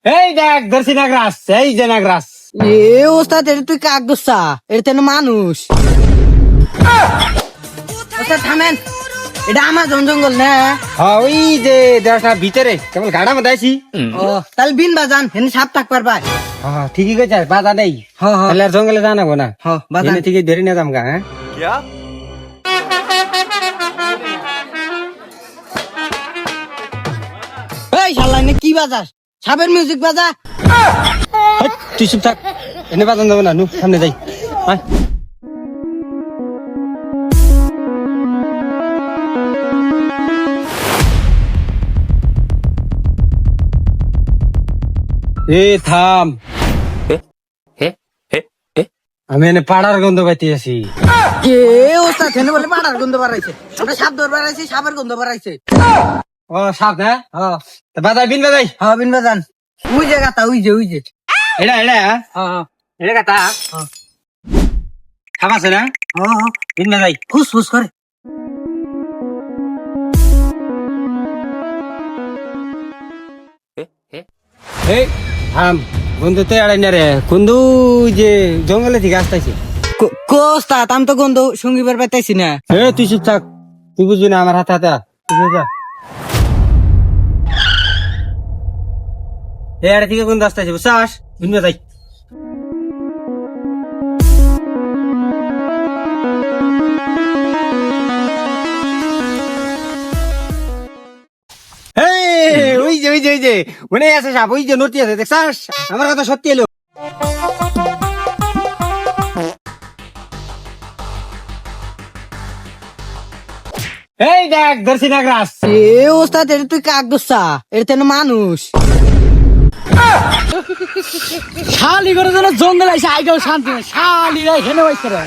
এই দেখ ধরছি নাগরাজ, এই যে নাগরাজ। এ ওস্তাদ এটা তুই কাক দোস্তা, এটা তেন মানুষ। ওস্তাদ থামেন, এটা আমাজন জঙ্গল না? হ্যাঁ ওই যে দেওয়াটা ভিতরে কেবল গাড়া মধ্যে আছি। ও তাহলে বিন বাজান হেন সাপ থাক পারবা। হ্যাঁ ঠিকই কইছ, বাধা নেই। হ্যাঁ হ্যাঁ তাহলে আর জঙ্গলে জানাবো না। হ্যাঁ বাজান। এনে থেকে ধরে নিয়ে যাম গা। হ্যাঁ এই শালা এনে কি বাজাস? সাপের মিউজিক বাজা। হেৎ, তুই চুপ থাক, এনে বাজান যাবো না। নু সামনে যাই। আয়। এ থাম, আমি এনে পাড়ার গন্ধ পাইতে আছি। এ ওস্তাদ হেন বলে পাড়ার গন্ধ বাড়াইছে, আমরা সাপ ধর বাড়াইছি, সাপের গন্ধ বাড়াইছে। ও সাপ না? হ্যাঁ বাজাই বিন বাজাই। হ্যাঁ বিন বাজান। ওই যে গাতা, ওই যে এটা এটা হ্যাঁ হ্যাঁ এটা কথা হ্যাঁ সাপ আছে না? হ্যাঁ বিন বাজাই। ফুস ফুস করে। এই থাম, বন্ধু তো এড়াই না রে। কুন্দু যে জঙ্গলে থেকে আসতেছে। কোস্তাদ আমি তো গন্ধ সঙ্গীবার পাইতেছি না। এ তুই চুপ থাক, তুই বুঝবি না আমার হাতে হাতে আ। তুই বুঝে যা। এই আড়ে থেকে কুন্দু আসতেছে, বুঝছাস? বিন বাজাই। ওই যে ওই যে ওই যে মনে আছে সাপ, ওই যে নটি আছে, দেখছাস? আমার কথা সত্যি এলো। এই দেখ ধরছি নাগরাজ। এ ওস্তাদ এটা তুই কাক দোস্তা, এটা তেন মানুষ। শালি করে যেন জঙ্গল আইসে আইগাও শান্তি নাই, শালি রাই হেনে বাইছে রে।